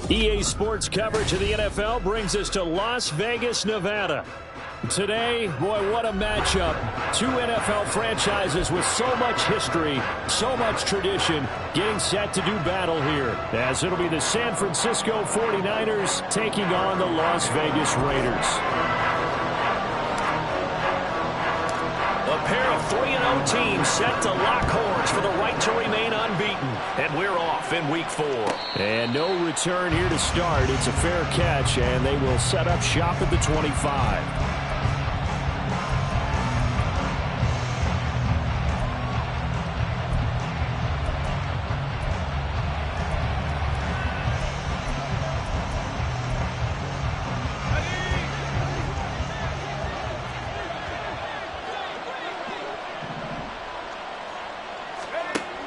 EA Sports coverage of the NFL brings us to Las Vegas, Nevada. Today, boy, what a matchup. Two NFL franchises with so much history, so much tradition, getting set to do battle here, as it'll be the San Francisco 49ers taking on the Las Vegas Raiders. A pair of 3-0 teams set to lock horns for the right to remain unbeaten. And we're off in week 4. And no return here to start. It's a fair catch, and they will set up shop at the 25.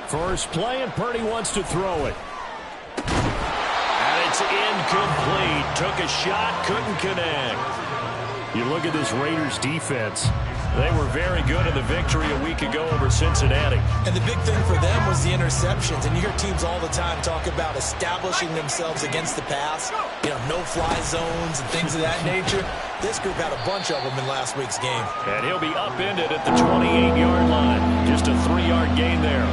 First play, and Purdy wants to throw it. And it's incomplete. Took a shot, couldn't connect. You look at this Raiders defense. They were very good in the victory a week ago over Cincinnati. And the big thing for them was the interceptions. And you hear teams all the time talk about establishing themselves against the pass. You know, no-fly zones and things of that nature. This group had a bunch of them in last week's game. And he'll be upended at the 28-yard line. Just a 3-yard gain there.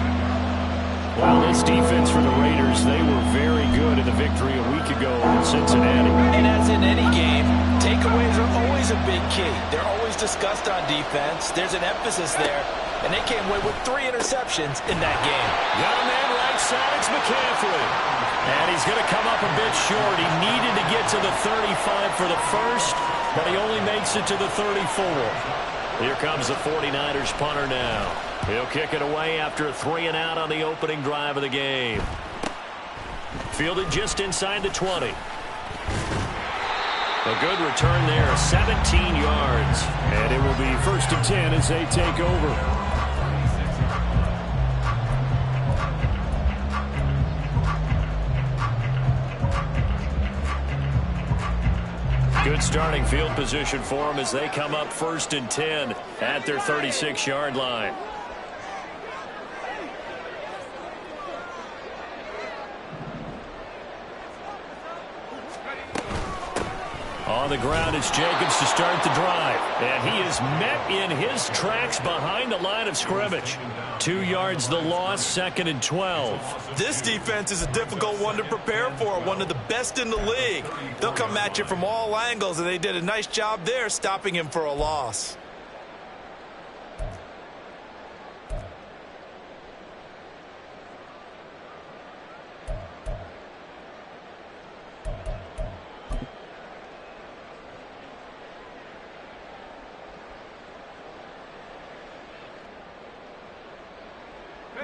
Well, this defense for the Raiders, they were very good in the victory a week ago in Cincinnati. And as in any game, takeaways are always a big key. They're always discussed on defense. There's an emphasis there. And they came away with 3 interceptions in that game. Got a man right side, it's McCaffrey. And he's going to come up a bit short. He needed to get to the 35 for the first, but he only makes it to the 34. Here comes the 49ers punter now. He'll kick it away after a 3-and-out on the opening drive of the game. Fielded just inside the 20. A good return there, 17 yards. And it will be 1st and 10 as they take over. Good starting field position for them as they come up 1st and 10 at their 36-yard line. On the ground is Jacobs to start the drive. And he is met in his tracks behind the line of scrimmage. 2 yards the loss, 2nd and 12. This defense is a difficult one to prepare for, one of the best in the league. They'll come at you from all angles, and they did a nice job there stopping him for a loss.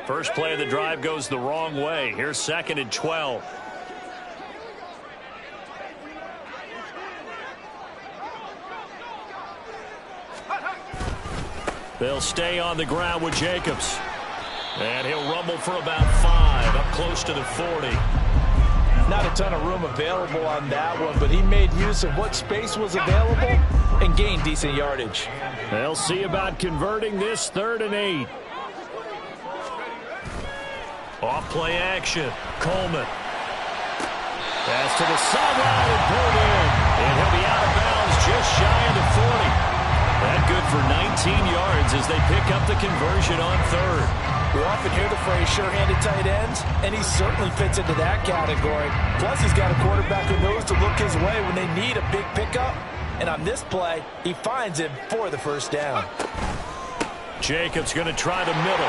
First play of the drive goes the wrong way. Here's 2nd and 12. They'll stay on the ground with Jacobs. And he'll rumble for about 5, up close to the 40. Not a ton of room available on that one, but he made use of what space was available and gained decent yardage. They'll see about converting this 3rd and 8. Off play action. Coleman. Pass to the sideline and pulled in. And he'll be out of bounds just shy of the 40. That good for 19 yards as they pick up the conversion on 3rd. We often hear the phrase sure-handed tight ends, and he certainly fits into that category. Plus, he's got a quarterback who knows to look his way when they need a big pickup. And on this play, he finds him for the 1st down. Jacobs going to try the middle.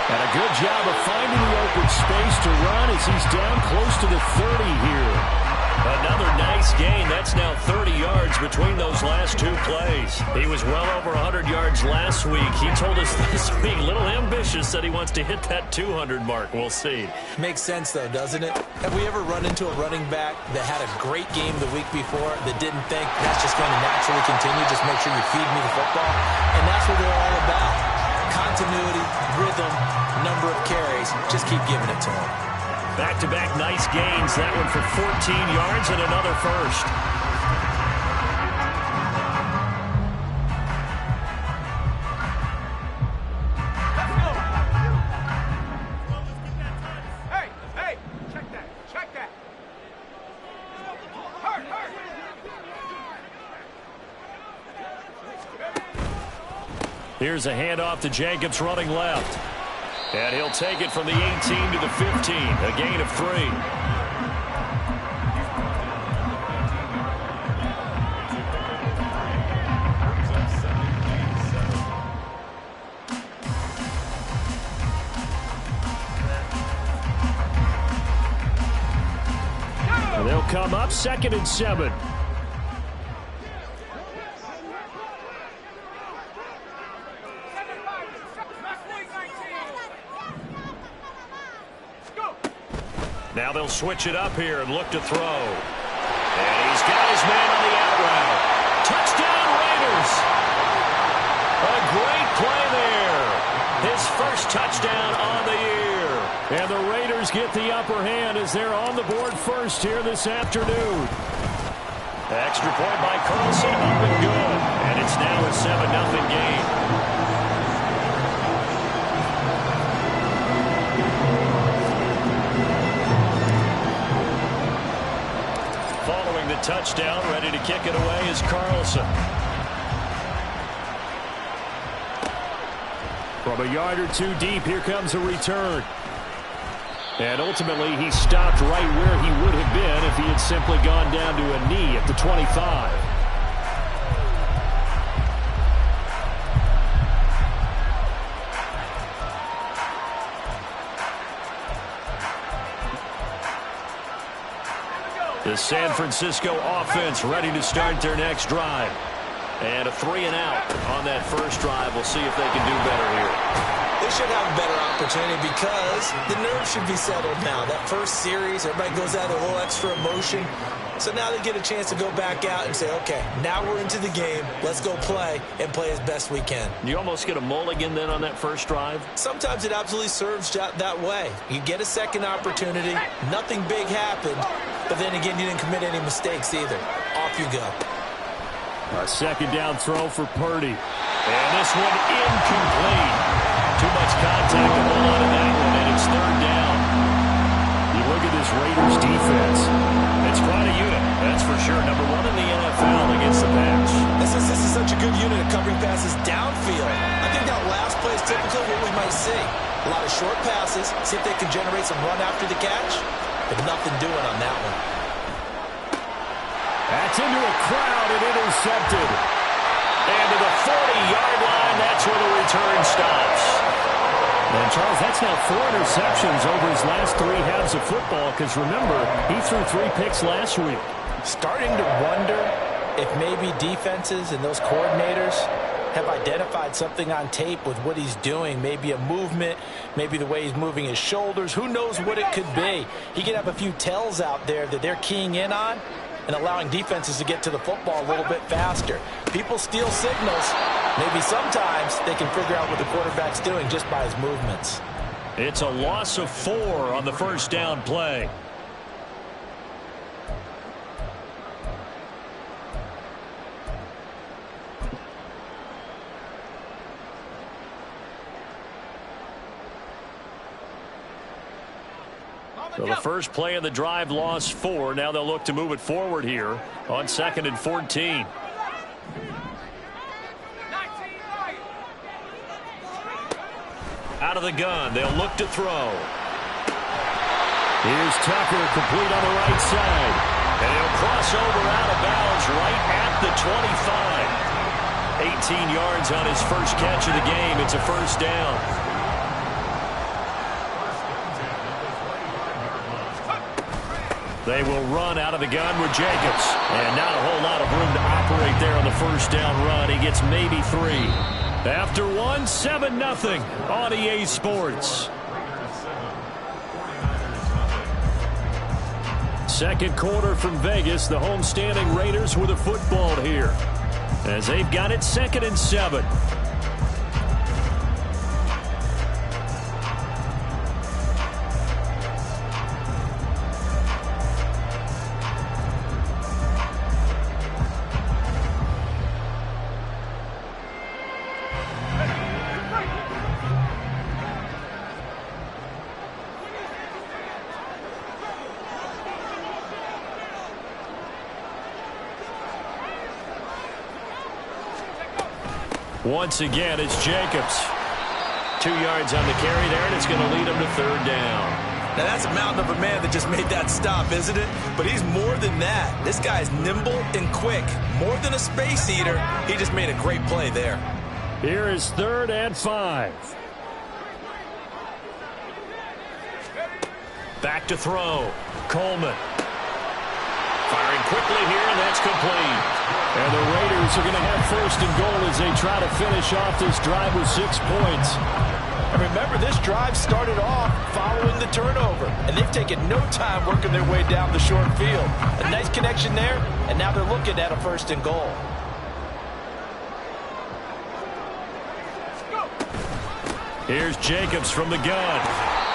And a good job of finding the open space to run as he's down close to the 30 here. Another nice gain. That's now 30 yards between those last 2 plays. He was well over 100 yards last week. He told us this week, a little ambitious, said he wants to hit that 200 mark. We'll see. Makes sense, though, doesn't it? Have we ever run into a running back that had a great game the week before that didn't think that's just going to naturally continue? Just make sure you feed me the football. And that's what they're all about. Continuity, rhythm, number of carries. Just keep giving it to him. Back-to-back nice gains. That one for 14 yards and another first. Hey, check that. Here's a handoff to Jacobs running left. And he'll take it from the 18 to the 15, a gain of 3. And they'll come up 2nd and 7. Now they'll switch it up here and look to throw. And he's got his man on the out route. Touchdown, Raiders! A great play there. His first touchdown on the year. And the Raiders get the upper hand as they're on the board first here this afternoon. Extra point by Carlson, up and good. And it's now a 7-0 game. Following the touchdown, ready to kick it away is Carlson. From a yard or two deep, here comes a return. And ultimately, he stopped right where he would have been if he had simply gone down to a knee at the 25. The San Francisco offense ready to start their next drive. And a 3-and-out on that first drive. We'll see if they can do better here. They should have a better opportunity because the nerves should be settled now. That first series, everybody goes out with a little extra emotion. So now they get a chance to go back out and say, okay, now we're into the game. Let's go play and play as best we can. You almost get a mulligan then on that first drive? Sometimes it absolutely serves that way. You get a second opportunity. Nothing big happened. But then again, you didn't commit any mistakes either. Off you go. A second down throw for Purdy. And this one incomplete. Too much contact to hold on to that one, and it's 3rd down. You look at this Raiders defense. It's quite a unit, that's for sure. Number 1 in the NFL against the pass. This is such a good unit of covering passes downfield. I think that last play is typically what we might see. A lot of short passes, see if they can generate some run after the catch, but nothing doing on that one. That's into a crowd and intercepted. And to the 40-yard line, that's where the return stops. And, Charles, that's now 4 interceptions over his last 3 halves of football because, remember, he threw 3 picks last week. Starting to wonder if maybe defenses and those coordinators have identified something on tape with what he's doing. Maybe a movement, maybe the way he's moving his shoulders. Who knows what it could be? He could have a few tells out there that they're keying in on and allowing defenses to get to the football a little bit faster. People steal signals. Maybe sometimes they can figure out what the quarterback's doing just by his movements. It's a loss of 4 on the first down play. So the first play of the drive lost 4. Now they'll look to move it forward here on 2nd and 14. Out of the gun, they'll look to throw. Here's Tucker, complete on the right side. And he'll cross over out of bounds right at the 25. 18 yards on his first catch of the game. It's a first down. They will run out of the gun with Jacobs. And not a whole lot of room to operate there on the first down run. He gets maybe 3. After 1, 7-0 on EA Sports. Second quarter from Vegas. The homestanding Raiders with a football here, as they've got it 2nd and 7. Once again, it's Jacobs. 2 yards on the carry there, and it's going to lead him to third down. Now, that's a mountain of a man that just made that stop, isn't it? But he's more than that. This guy's nimble and quick. More than a space eater, he just made a great play there. Here is 3rd and 5. Back to throw. Coleman. Firing quickly here, and that's complete. And the Raiders are going to have 1st and goal as they try to finish off this drive with 6 points. And remember, this drive started off following the turnover, and they've taken no time working their way down the short field. A nice connection there, and now they're looking at a 1st and goal. Here's Jacobs from the gun.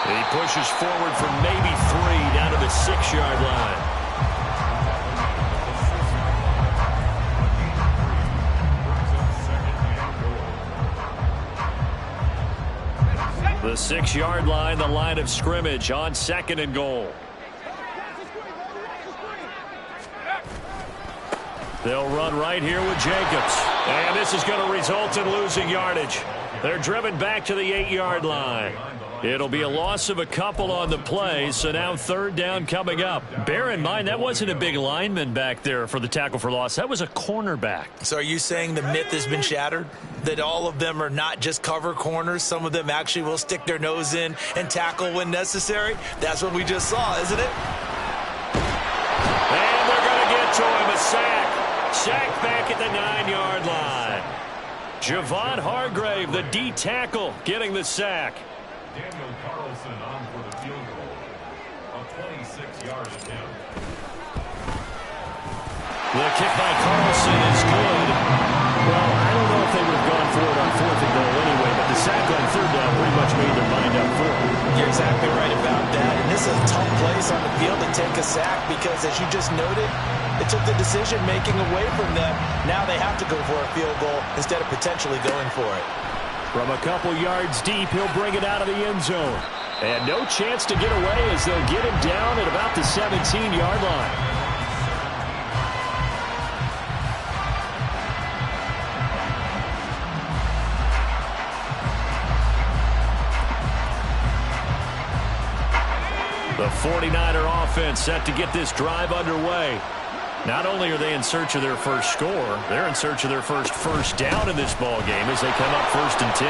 He pushes forward for maybe 3 down to the 6-yard line. The 6-yard line, the line of scrimmage on 2nd and goal. They'll run right here with Jacobs. And this is going to result in losing yardage. They're driven back to the 8-yard line. It'll be a loss of a couple on the play, so now 3rd down coming up. Bear in mind, that wasn't a big lineman back there for the tackle for loss. That was a cornerback. So are you saying the myth has been shattered? That all of them are not just cover corners? Some of them actually will stick their nose in and tackle when necessary? That's what we just saw, isn't it? And they're going to get to him. A sack. Sack back at the 9-yard line. Javon Hargrave, the D tackle, getting the sack. Daniel Carlson on for the field goal. A 26-yard attempt. The kick by Carlson is good. Well, I don't know if they would have gone for it on 4th and goal anyway, but the sack on 3rd down pretty much made their mind up for it. You're exactly right about that. And this is a tough place on the field to take a sack because, as you just noted, it took the decision-making away from them. Now they have to go for a field goal instead of potentially going for it. From a couple yards deep, he'll bring it out of the end zone. And no chance to get away as they'll get him down at about the 17-yard line. The 49er offense set to get this drive underway. Not only are they in search of their first score, they're in search of their first down in this ball game as they come up 1st and 10.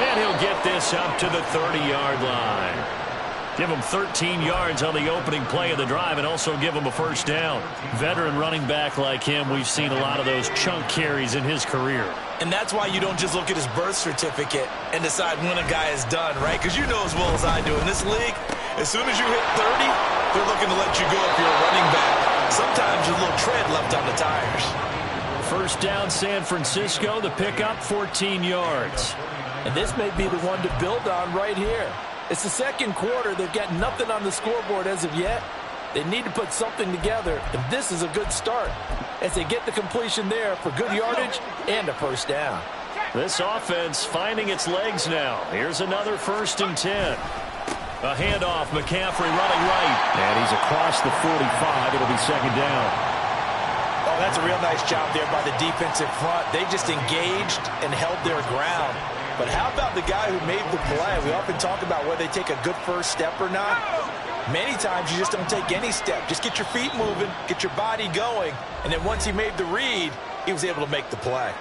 And he'll get this up to the 30-yard line. Give him 13 yards on the opening play of the drive and also give him a 1st down. Veteran running back like him, we've seen a lot of those chunk carries in his career. And that's why you don't just look at his birth certificate and decide when a guy is done, right? Because you know as well as I do, in this league, as soon as you hit 30, they're looking to let you go if you're a running back. Sometimes there's a little tread left on the tires. 1st down, San Francisco. The pickup, 14 yards. And this may be the one to build on right here. It's the 2nd quarter. They've got nothing on the scoreboard as of yet. They need to put something together, and this is a good start as they get the completion there for good yardage and a 1st down. This offense finding its legs now. Here's another 1st and 10. A handoff, McCaffrey running right. And he's across the 45. It'll be 2nd down. Oh, that's a real nice job there by the defensive front. They just engaged and held their ground. But how about the guy who made the play? We often talk about whether they take a good first step or not. Many times you just don't take any step. Just get your feet moving, get your body going, and then once he made the read, he was able to make the play.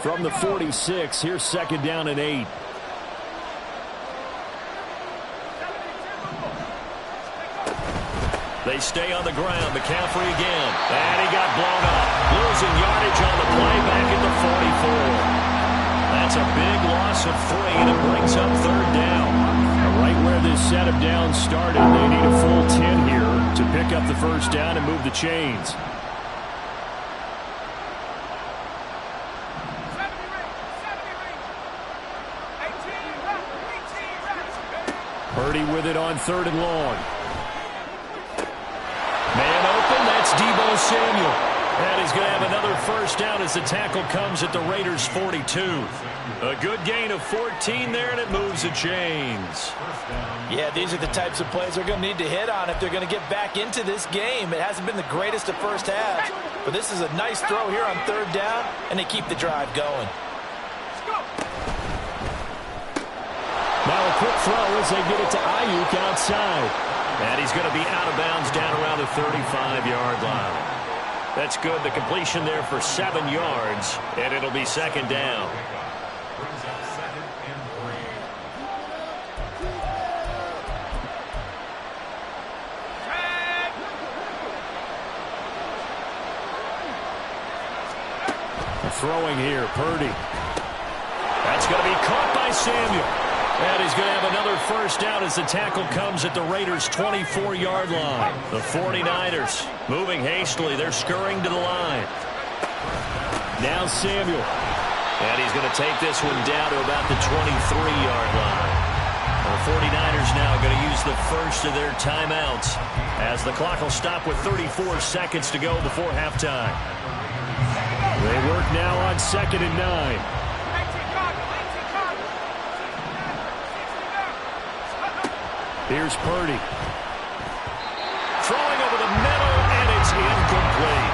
From the 46, here's 2nd down and 8. They stay on the ground. McCaffrey again. And he got blown up. Losing yardage on the play back at the 44. That's a big loss of 3, and it brings up 3rd down. Right where this set of downs started, they need a full 10 here to pick up the 1st down and move the chains. Purdy with it on 3rd and long. Man open, that's Deebo Samuel. And he's going to have another first down as the tackle comes at the Raiders' 42. A good gain of 14 there, and it moves the chains. Yeah, these are the types of plays they're going to need to hit on if they're going to get back into this game. It hasn't been the greatest of first halves, but this is a nice throw here on third down, and they keep the drive going. Now a quick throw as they get it to Ayuk outside. And he's going to be out of bounds down around the 35-yard line. That's good. The completion there for 7 yards, and it'll be second down. Brings up 2nd and 3. Throwing here, Purdy. That's going to be caught by Samuel. And he's going to have another first down as the tackle comes at the Raiders' 24-yard line. The 49ers moving hastily. They're scurrying to the line. Now Samuel. And he's going to take this one down to about the 23-yard line. The 49ers now going to use the first of their timeouts as the clock will stop with 34 seconds to go before halftime. They work now on 2nd and 9. Here's Purdy. Throwing over the middle, and it's incomplete.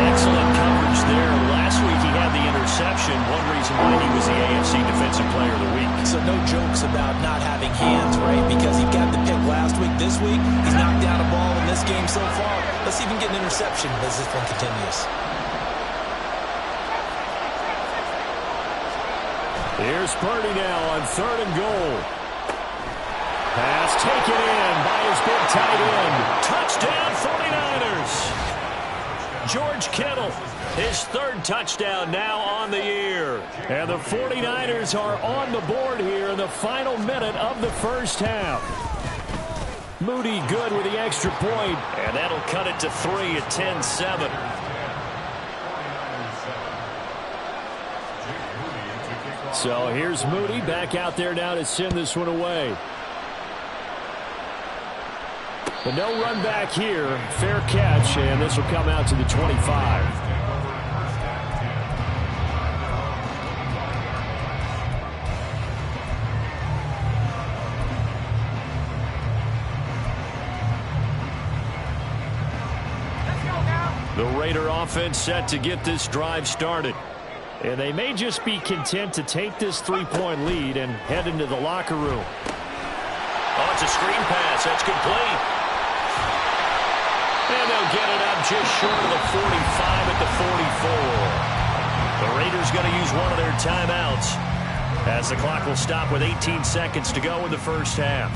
Excellent coverage there. Last week he had the interception. One reason why he was the AFC Defensive Player of the Week. So no jokes about not having hands, right? Because he got the pick last week. This week, he's knocked down a ball in this game so far. Let's even get an interception as this one continues. Here's Purdy now on 3rd and goal. Pass taken in by his big tight end. Touchdown 49ers. George Kittle, his 3rd touchdown now on the year. And the 49ers are on the board here in the final minute of the first half. Moody good with the extra point, and that'll cut it to 3 at 10-7. So here's Moody back out there now to send this one away. But no run back here. Fair catch, and this will come out to the 25. The Raider offense set to get this drive started. And they may just be content to take this 3-point lead and head into the locker room. Oh, it's a screen pass. That's complete. And they'll get it up just short of the 45 at the 44. The Raiders going to use one of their timeouts as the clock will stop with 18 seconds to go in the first half.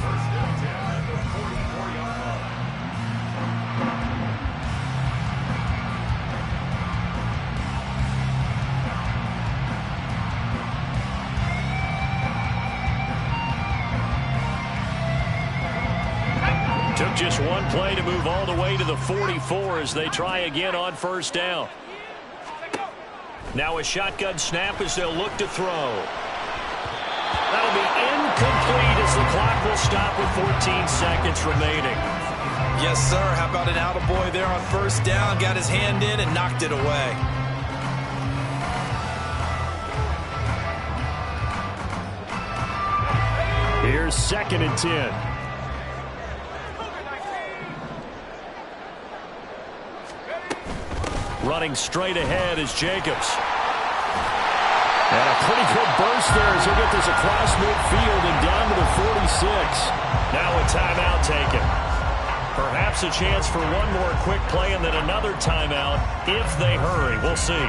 Took just one play to move all the way to the 44 as they try again on first down. Now a shotgun snap as they'll look to throw. That'll be incomplete as the clock will stop with 14 seconds remaining. Yes, sir. How about an attaboy there on first down? Got his hand in and knocked it away. Here's 2nd and 10. Running straight ahead is Jacobs. And a pretty good burst there as he'll get this across midfield and down to the 46. Now a timeout taken. Perhaps a chance for one more quick play and then another timeout if they hurry. We'll see.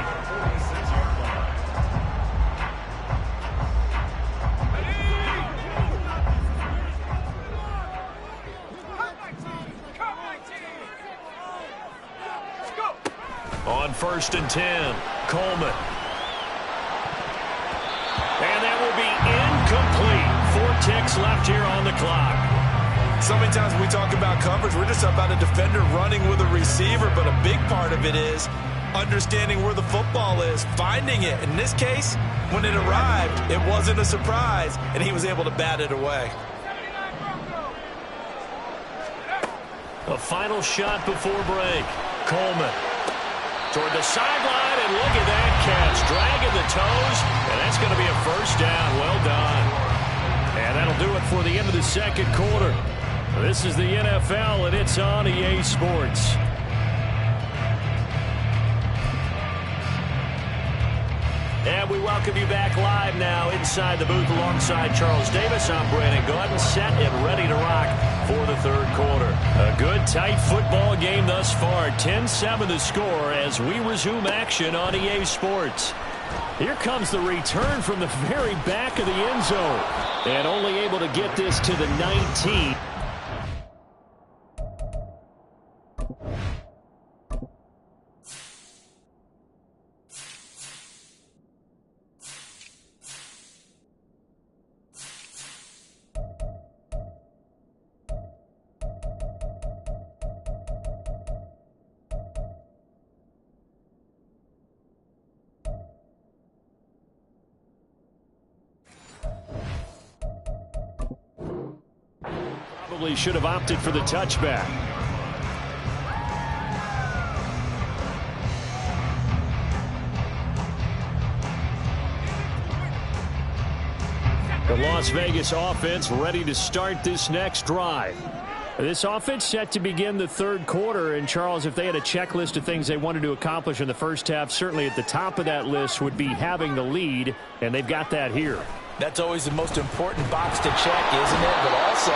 On 1st and 10, Coleman. And that will be incomplete. 4 ticks left here on the clock. So many times when we talk about coverage, we're just about a defender running with a receiver, but a big part of it is understanding where the football is, finding it. In this case, when it arrived, it wasn't a surprise, and he was able to bat it away. A final shot before break. Coleman. toward the sideline, and look at that catch. Dragging the toes, and that's going to be a first down. Well done. And that'll do it for the end of the second quarter. This is the NFL, and it's on EA Sports. And we welcome you back live now inside the booth alongside Charles Davis. I'm Brandon Gaudin, set and ready to rock for the third quarter. A good, tight football game thus far. 10-7 the score as we resume action on EA Sports. Here comes the return from the very back of the end zone. And only able to get this to the 19. Probably should have opted for the touchback. The Las Vegas offense ready to start this next drive. This offense set to begin the third quarter. And, Charles, if they had a checklist of things they wanted to accomplish in the first half, certainly at the top of that list would be having the lead, and they've got that here. That's always the most important box to check, isn't it? But also,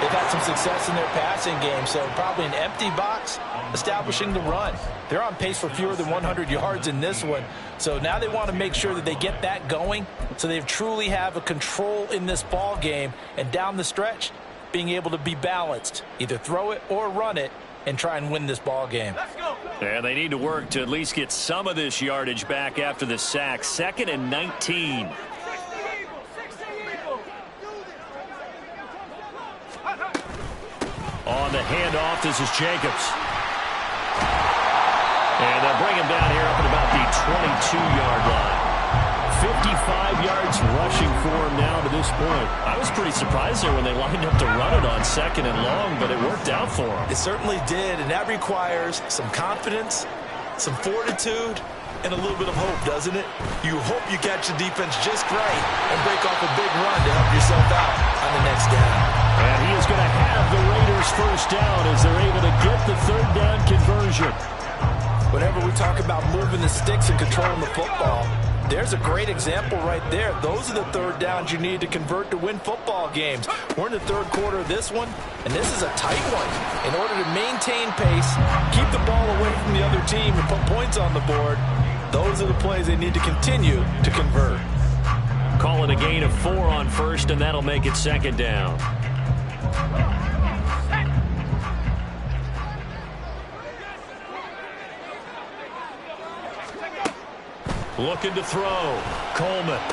they've had some success in their passing game, so probably an empty box establishing the run. They're on pace for fewer than 100 yards in this one, so now they want to make sure that they get that going so they truly have a control in this ball game, and down the stretch, being able to be balanced, either throw it or run it, and try and win this ball game. And they need to work to at least get some of this yardage back after the sack. 2nd and 19. On the handoff, this is Jacobs. And they'll bring him down here up at about the 22-yard line. 55 yards rushing for him now to this point. I was pretty surprised there when they lined up to run it on 2nd and long, but it worked out for him. It certainly did, and that requires some confidence, some fortitude, and a little bit of hope, doesn't it? You hope you catch the defense just right and break off a big run to help yourself out on the next down. And he is going to have the Raiders first down as they're able to get the third down conversion. Whenever we talk about moving the sticks and controlling the football, there's a great example right there. Those are the third downs you need to convert to win football games. We're in the third quarter of this one, and this is a tight one. In order to maintain pace, keep the ball away from the other team, and put points on the board, those are the plays they need to continue to convert. Call it a gain of 4 on first, and that'll make it 2nd down. Looking to throw. Coleman.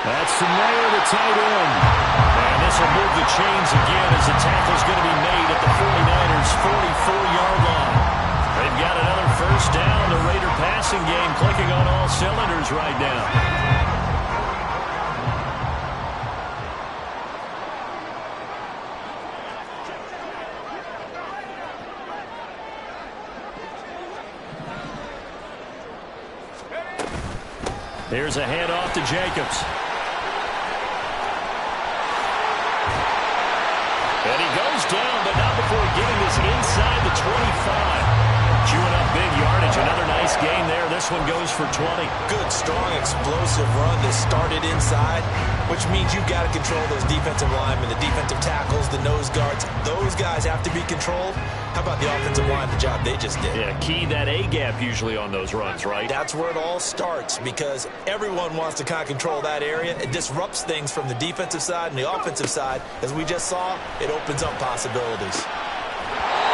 That's from there, the tight end. And this will move the chains again as the tackle's going to be made at the 49ers' 44-yard line. They've got another first down. The Raider passing game clicking on all cylinders right now. Here's a handoff to Jacobs. And he goes down, but not before getting this inside the 25. Chewing up big yardage. Another nice gain there. This one goes for 20. Good, strong, explosive run that started inside, which means you've got to control those defensive linemen, the defensive tackles, the nose guards. Those guys have to be controlled. How about the offensive line, the job they just did? Yeah, key that A-gap usually on those runs, right? That's where it all starts, because everyone wants to kind of control that area. It disrupts things from the defensive side and the offensive side. As we just saw, it opens up possibilities.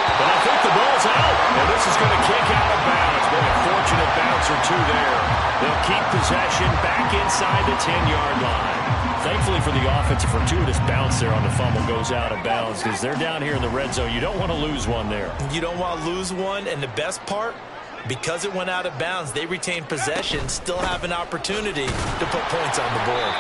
But I think the ball's out, and this is going to kick out of bounds. Boy, a fortunate bounce or two there. They'll keep possession back inside the 10-yard line. Thankfully for the offense, a fortuitous bounce there on the fumble goes out of bounds because they're down here in the red zone. You don't want to lose one there. You don't want to lose one, and the best part, because it went out of bounds, they retain possession, still have an opportunity to put points on the board.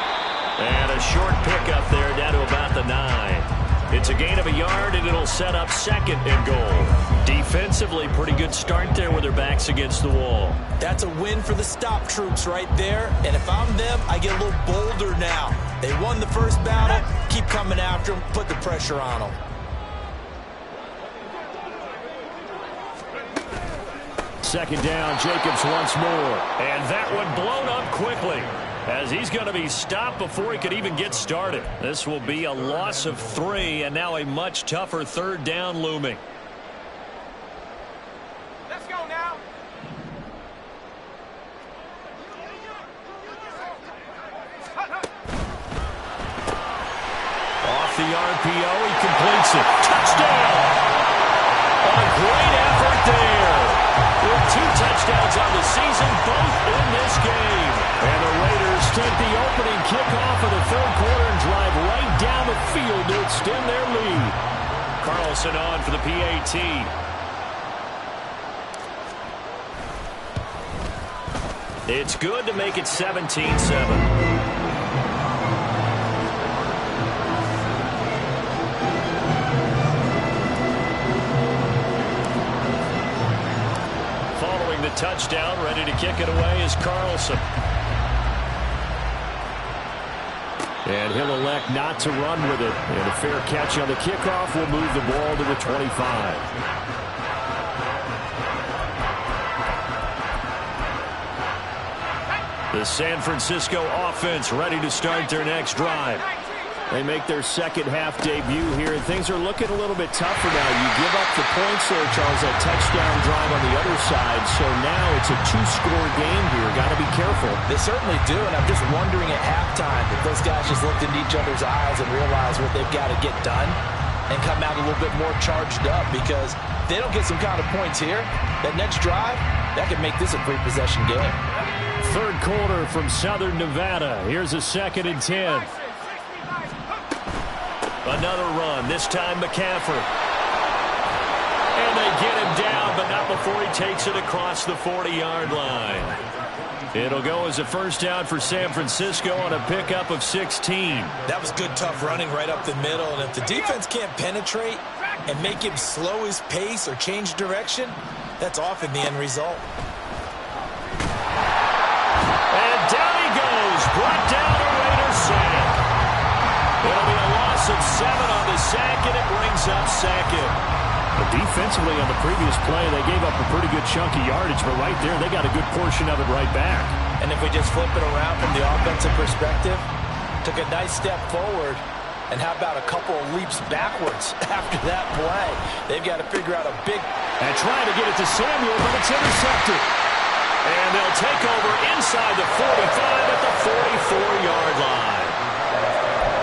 And a short pickup there down to about the 9. It It's a gain of a yard, and it'll set up 2nd and goal. Defensively, pretty good start there with their backs against the wall. That's a win for the stop troops right there. And if I'm them, I get a little bolder now. They won the first battle. Keep coming after them. Put the pressure on them. Second down, Jacobs once more. And that one blown up quickly, as he's going to be stopped before he could even get started. This will be a loss of 3, and now a much tougher 3rd down looming. Let's go now. Off the RPO, he completes it. Touchdown! A great effort there. With 2 touchdowns on the season, both in this game. And the Raiders take the opening kickoff of the 3rd quarter and drive right down the field to extend their lead. Carlson on for the PAT. It's good to make it 17-7. The touchdown, ready to kick it away is Carlson. And he'll elect not to run with it. And a fair catch on the kickoff will move the ball to the 25. The San Francisco offense ready to start their next drive. They make their second half debut here, and things are looking a little bit tougher now. You give up the points there, Charles, that touchdown drive on the other side. So now it's a 2-score game here. Got to be careful. They certainly do, and I'm just wondering at halftime if those guys just looked into each other's eyes and realized what they've got to get done and come out a little bit more charged up, because if they don't get some kind of points here, that next drive, that could make this a 3-possession game. 3rd quarter from Southern Nevada. Here's a 2nd and 10. Another run, this time McCaffrey. And they get him down, but not before he takes it across the 40-yard line. It'll go as a 1st down for San Francisco on a pickup of 16. That was good, tough running right up the middle. And if the defense can't penetrate and make him slow his pace or change direction, that's often the end result. And down he goes, brought down a Raiders sack. It'll be a loss of 7 on the sack, and it brings up 2nd. But defensively on the previous play, they gave up a pretty good chunk of yardage, but right there, they got a good portion of it right back. And if we just flip it around from the offensive perspective, took a nice step forward, and how about a couple of leaps backwards after that play? They've got to figure out a big... And trying to get it to Samuel, but it's intercepted. And they'll take over inside the 45 at the 44-yard line.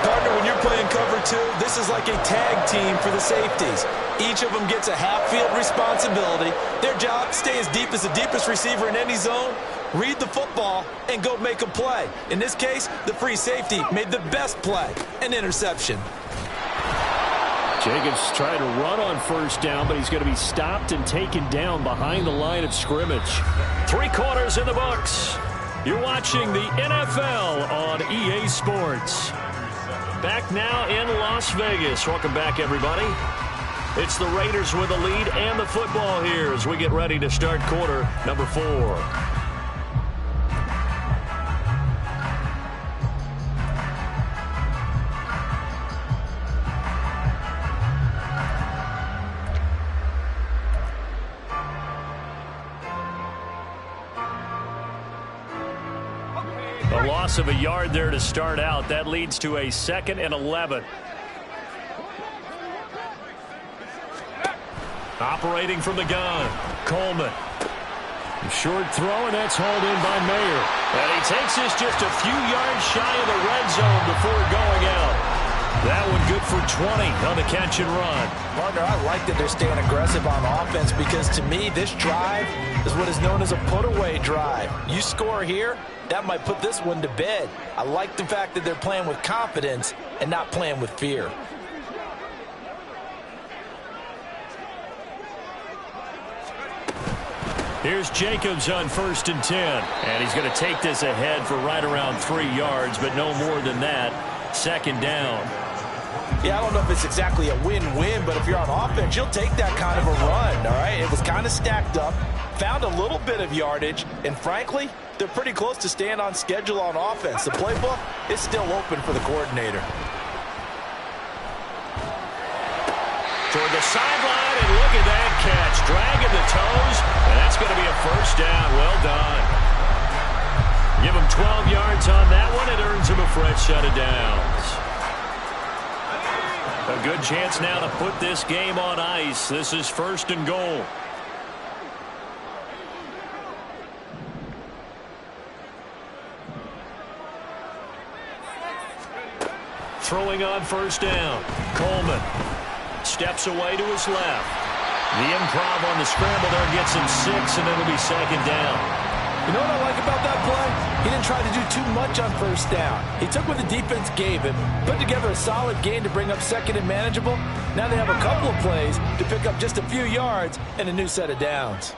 Partner, when you're playing cover 2, this is like a tag team for the safeties. Each of them gets a half-field responsibility. Their job, stay as deep as the deepest receiver in any zone, read the football, and go make a play. In this case, the free safety made the best play, an interception. Jacobs trying to run on 1st down, but he's going to be stopped and taken down behind the line of scrimmage. 3 quarters in the books. You're watching the NFL on EA Sports. Back now in Las Vegas. Welcome back, everybody. It's the Raiders with the lead and the football here as we get ready to start quarter number 4. A loss of a yard there to start out. That leads to a 2nd and 11. Operating from the gun, Coleman. Short throw, and that's hauled in by Mayer. And he takes this just a few yards shy of the red zone before going out. That one good for 20 on the catch and run. Partner, I like that they're staying aggressive on offense, because to me, this drive is what is known as a put-away drive. You score here, that might put this one to bed. I like the fact that they're playing with confidence and not playing with fear. Here's Jacobs on 1st and 10. And he's going to take this ahead for right around 3 yards, but no more than that. 2nd down. Yeah, I don't know if it's exactly a win-win, but if you're on offense, you'll take that kind of a run, all right? It was kind of stacked up, found a little bit of yardage, and frankly, they're pretty close to staying on schedule on offense. The playbook is still open for the coordinator. Toward the sideline, and look at that catch. Dragging the toes, and that's going to be a first down. Well done. Give him 12 yards on that one. It earns him a fresh set of downs. A good chance now to put this game on ice. This is 1st and goal. Throwing on 1st down. Coleman steps away to his left. The improv on the scramble there gets him 6, and it'll be 2nd down. You know what I like about that play? He didn't try to do too much on 1st down. He took what the defense gave him, put together a solid game to bring up 2nd and manageable. Now they have a couple of plays to pick up just a few yards and a new set of downs.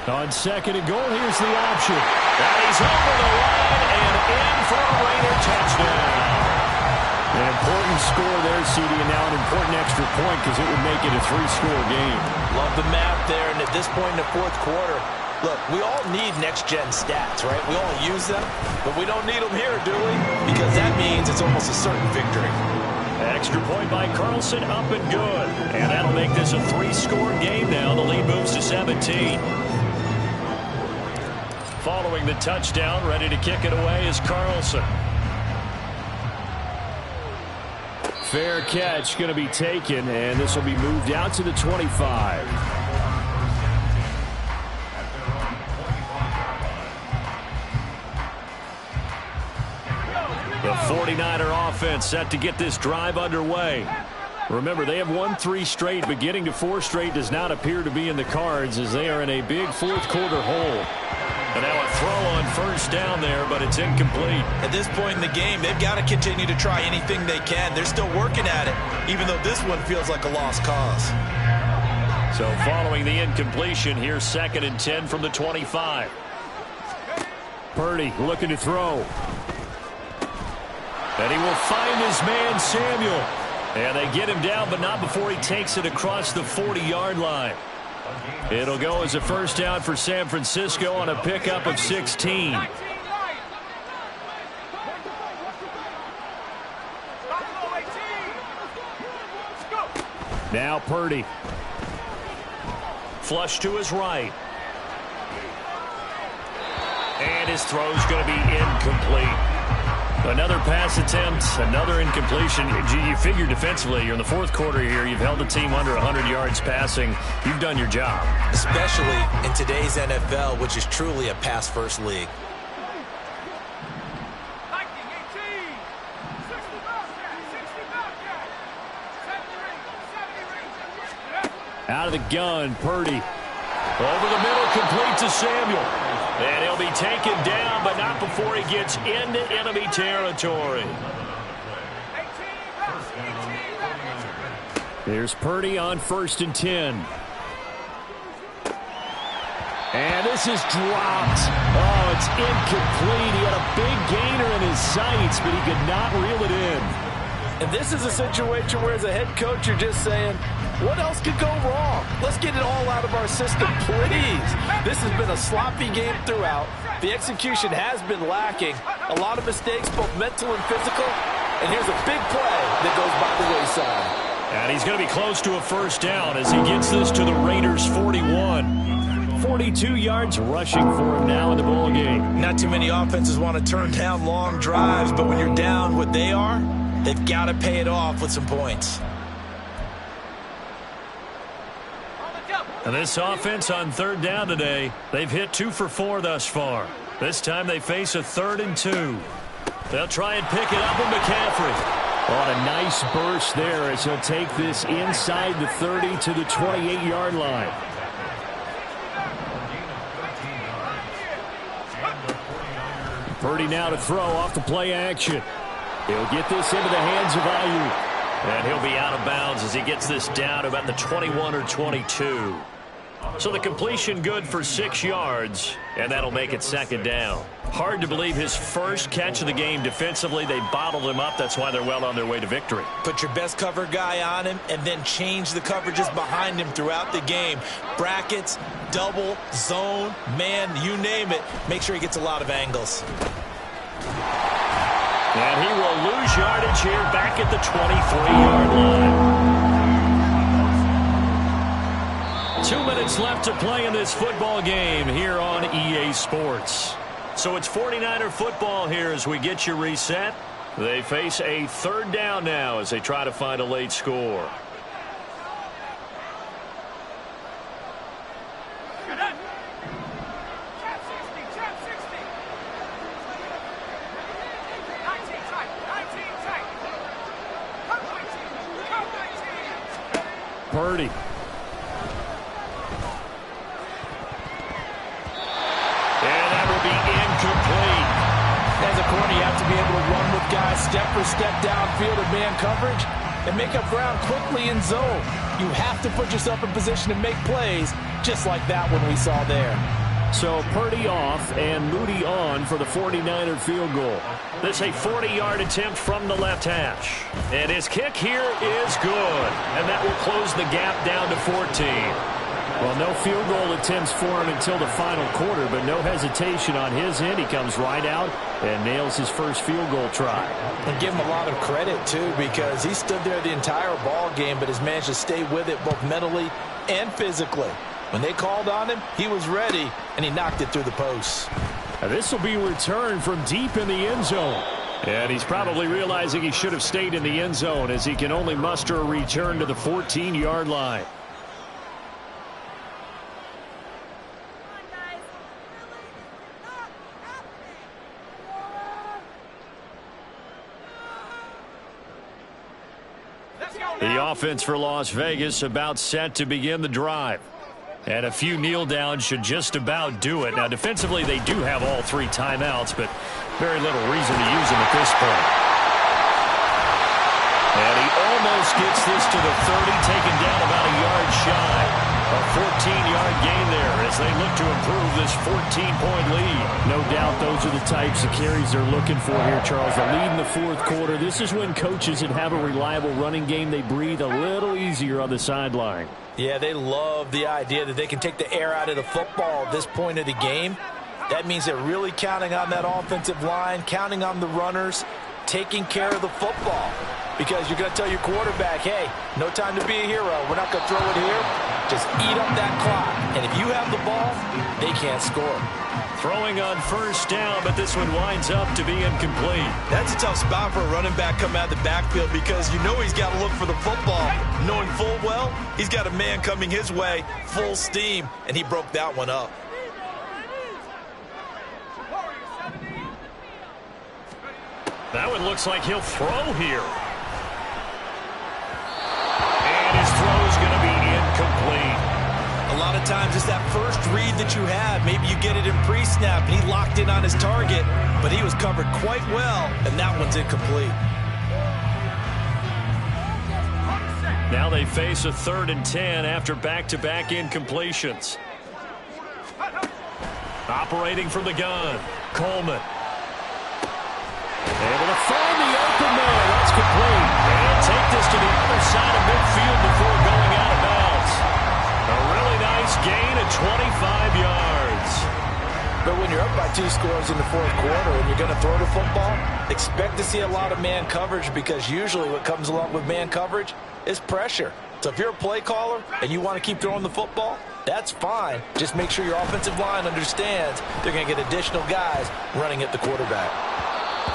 On 2nd and goal, here's the option. And he's over the line and in for a Raider touchdown. An important score there, CD, and now an important extra point because it would make it a 3-score game. Love the math there, and at this point in the 4th quarter, look, we all need next-gen stats, right? We all use them, but we don't need them here, do we? Because that means it's almost a certain victory. Extra point by Carlson, up and good. And that'll make this a 3-score game now. The lead moves to 17. Following the touchdown, ready to kick it away is Carlson. Fair catch going to be taken, and this will be moved out to the 25. The 49er offense set to get this drive underway. Remember, they have won 3 straight, but getting to 4 straight does not appear to be in the cards as they are in a big 4th quarter hole. And now a throw on 1st down there, but it's incomplete. At this point in the game, they've got to continue to try anything they can. They're still working at it, even though this one feels like a lost cause. So following the incompletion, here's 2nd and 10 from the 25. Purdy looking to throw. And he will find his man, Samuel. And they get him down, but not before he takes it across the 40-yard line. It'll go as a 1st down for San Francisco on a pickup of 16. Now Purdy. Flush to his right. And his throw's going to be incomplete. Another pass attempt, another incompletion. You figure defensively, you're in the 4th quarter here. You've held the team under 100 yards passing. You've done your job. Especially in today's NFL, which is truly a pass-first league. Out of the gun, Purdy. Over the middle, complete to Samuel. And he'll be taken down, but not before he gets into enemy territory. Here's Purdy on 1st and 10. And this is dropped. Oh, it's incomplete. He had a big gainer in his sights, but he could not reel it in. And this is a situation where as a head coach, you're just saying, what else could go wrong? Let's get it all out of our system, please. This has been a sloppy game throughout. The execution has been lacking. A lot of mistakes, both mental and physical. And here's a big play that goes by the wayside. And he's going to be close to a 1st down as he gets this to the Raiders' 41. 42 yards rushing for him now in the ball game. Not too many offenses want to turn down long drives, but when you're down what they are, they've got to pay it off with some points. And this offense on 3rd down today, they've hit 2 for 4 thus far. This time they face a 3rd and 2. They'll try and pick it up with McCaffrey. On a nice burst there as he'll take this inside the 30 to the 28-yard line. Purdy now to throw off the play action. He'll get this into the hands of Ayuk. And he'll be out of bounds as he gets this down to about the 21 or 22. So the completion good for 6 yards, and that'll make it 2nd down. Hard to believe his first catch of the game defensively. They bottled him up. That's why they're well on their way to victory. Put your best cover guy on him and then change the coverages behind him throughout the game. Brackets, double, zone, man, you name it. Make sure he gets a lot of angles. And he will lose yardage here back at the 23-yard line. 2 minutes left to play in this football game here on EA Sports. So it's 49er football here as we get you reset. They face a 3rd down now as they try to find a late score. Purdy. As a corner, you have to be able to run with guys step for step downfield in man coverage and make up ground quickly in zone. You have to put yourself in position to make plays, just like that one we saw there. So Purdy off and Moody on for the 49er field goal. This is a 40-yard attempt from the left hash. And his kick here is good. And that will close the gap down to 14. Well, no field goal attempts for him until the final quarter, but no hesitation on his end. He comes right out and nails his first field goal try. And give him a lot of credit, too, because he stood there the entire ball game, but has managed to stay with it both mentally and physically. When they called on him, he was ready, and he knocked it through the posts. Now, this will be returned from deep in the end zone. And he's probably realizing he should have stayed in the end zone as he can only muster a return to the 14-yard line. The offense for Las Vegas about set to begin the drive. And a few kneel downs should just about do it. Now, defensively, they do have all 3 timeouts, but very little reason to use them at this point. And he almost gets this to the 30, taken down about a yard shy. A 14-yard gain there as they look to improve this 14-point lead. No doubt those are the types of carries they're looking for here, Charles. The lead in the 4th quarter. This is when coaches that have a reliable running game, they breathe a little easier on the sideline. Yeah, they love the idea that they can take the air out of the football at this point of the game. That means they're really counting on that offensive line, counting on the runners, taking care of the football. Because you're going to tell your quarterback, hey, no time to be a hero. We're not going to throw it here. Just eat up that clock. And if you have the ball, they can't score. Throwing on 1st down, but this one winds up to be incomplete. That's a tough spot for a running back coming out of the backfield because you know he's got to look for the football. Knowing full well, he's got a man coming his way, full steam, and he broke that one up. That one looks like he'll throw here. And his throw is going to be incomplete. A lot of times it's that first read that you have. Maybe you get it in pre-snap, and he locked in on his target, but he was covered quite well, and that one's incomplete. Now they face a 3rd and 10 after back-to-back incompletions. Operating from the gun, Coleman. Able to find the open man. That's complete. And take this to the other side of midfield before going out of bounds. A really nice gain of 25 yards. But when you're up by 2 scores in the 4th quarter and you're going to throw the football, expect to see a lot of man coverage because usually what comes along with man coverage is pressure. So if you're a play caller and you want to keep throwing the football, that's fine. Just make sure your offensive line understands they're going to get additional guys running at the quarterback.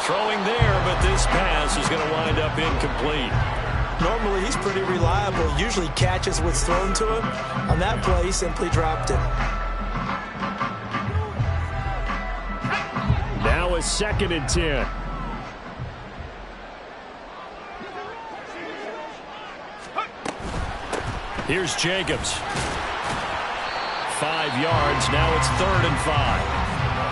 Throwing there, but this pass is going to wind up incomplete. Normally, he's pretty reliable. Usually catches what's thrown to him. On that play, he simply dropped it. Now a 2nd and 10. Here's Jacobs. 5 yards. Now it's 3rd and 5.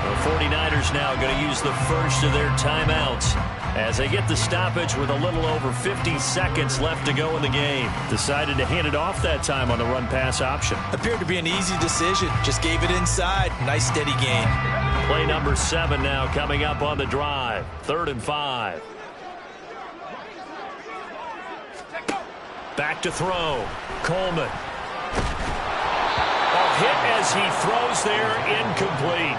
The 49ers now going to use the first of their timeouts as they get the stoppage with a little over 50 seconds left to go in the game. Decided to hand it off that time on the run-pass option. Appeared to be an easy decision. Just gave it inside. Nice steady gain. Play number 7 now coming up on the drive. 3rd and 5. Back to throw. Coleman. Hit as he throws there, incomplete.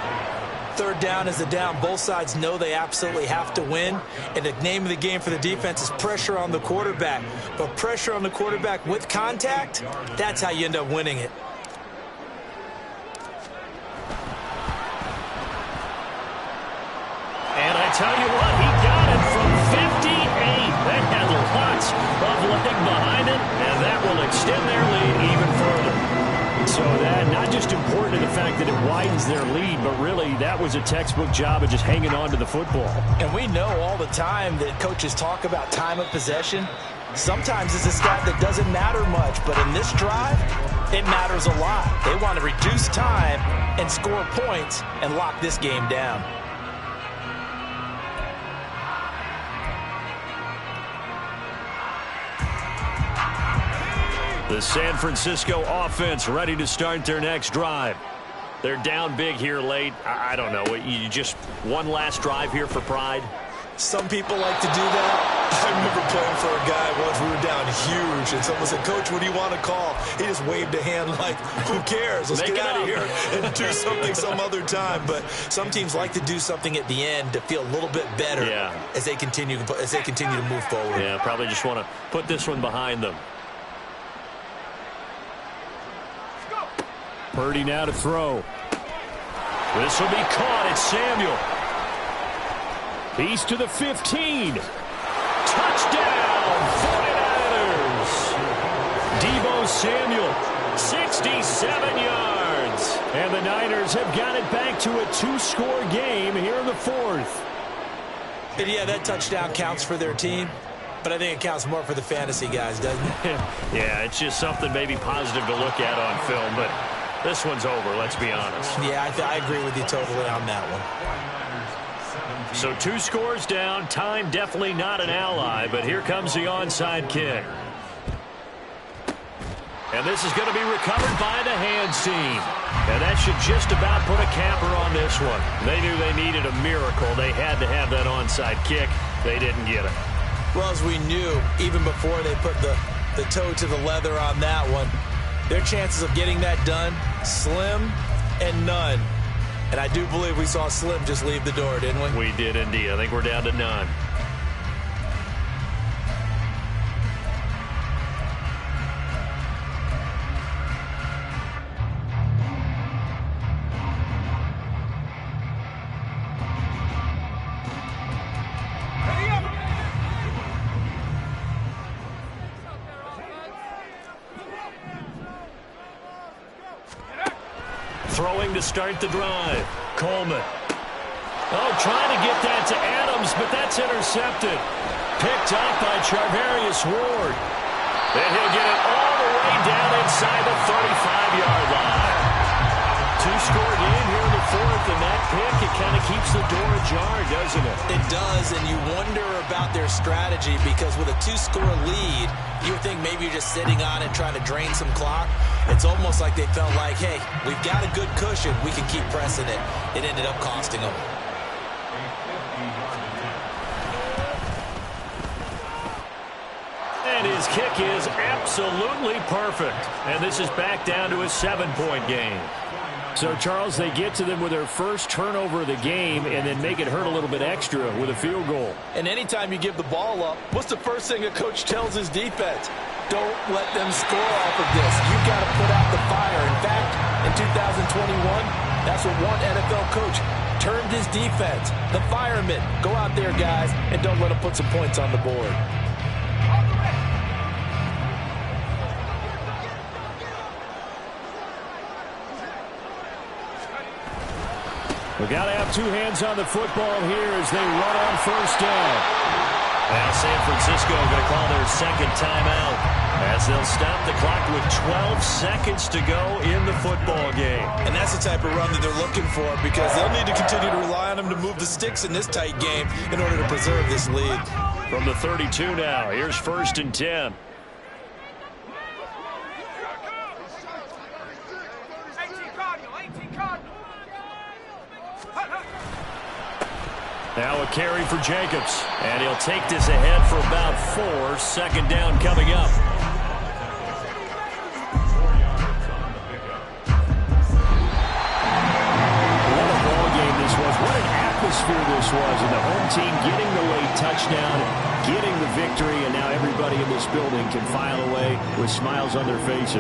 3rd down is a down. Both sides know they absolutely have to win. And the name of the game for the defense is pressure on the quarterback. But pressure on the quarterback with contact, that's how you end up winning it. And I tell you what, he got it from 58. They had lots of leg behind it, and that will extend their lead even further. So that not just important in the fact that it widens their lead, but really that was a textbook job of just hanging on to the football. And we know all the time that coaches talk about time of possession. Sometimes it's a stat that doesn't matter much, but in this drive, it matters a lot. They want to reduce time and score points and lock this game down. The San Francisco offense ready to start their next drive. They're down big here late. I don't know. You just one last drive here for pride? Some people like to do that. I remember playing for a guy once. We were down huge, and someone said, "Coach, what do you want to call?" He just waved a hand like, "Who cares? Let's get out of here and do something some other time." But some teams like to do something at the end to feel a little bit better as they continue to move forward. Yeah, probably just want to put this one behind them. Purdy now to throw. This will be caught. It's Samuel. He's to the 15. Touchdown, 49ers. Deebo Samuel, 67 yards. And the Niners have got it back to a 2-score game here in the 4th. And yeah, that touchdown counts for their team. But I think it counts more for the fantasy guys, doesn't it? Yeah, it's just something maybe positive to look at on film, but this one's over, let's be honest. Yeah, I agree with you totally on that one. So 2 scores down. Time definitely not an ally, but here comes the onside kick. And this is going to be recovered by the hands team. And that should just about put a capper on this one. They knew they needed a miracle. They had to have that onside kick. They didn't get it. Well, as we knew, even before they put the toe to the leather on that one, their chances of getting that done, slim and none. And I do believe we saw Slim just leave the door, didn't we? We did indeed. I think we're down to none. Throwing to start the drive. Coleman. Oh, trying to get that to Adams, but that's intercepted. Picked up by Charvarius Ward. And he'll get it all the way down inside the 35-yard line. 2-score game here in the 4th, and that pick, it kind of keeps the door ajar, doesn't it? It does, and you wonder about their strategy because with a 2-score lead, you would think maybe you're just sitting on it trying to drain some clock. It's almost like they felt like, hey, we've got a good cushion. We can keep pressing it. It ended up costing them. And his kick is absolutely perfect. And this is back down to a 7-point game. So, Charles, they get to them with their first turnover of the game and then make it hurt a little bit extra with a field goal. And anytime you give the ball up, what's the first thing a coach tells his defense? Don't let them score off of this. You've got to put out the fire. In fact, in 2021, that's what one NFL coach termed his defense. The firemen. Go out there, guys, and don't let them put some points on the board. We've got to have 2 hands on the football here as they run on first down. Now San Francisco going to call their second timeout. As they'll stop the clock with 12 seconds to go in the football game. And that's the type of run that they're looking for, because they'll need to continue to rely on them to move the sticks in this tight game in order to preserve this lead. From the 32 now, here's 1st and 10. Now a carry for Jacobs. And he'll take this ahead for about 4. 2nd down coming up. What a ball game this was. What an atmosphere this was. And the home team getting the late touchdown, getting the victory, and now everybody in this building can file away with smiles on their faces.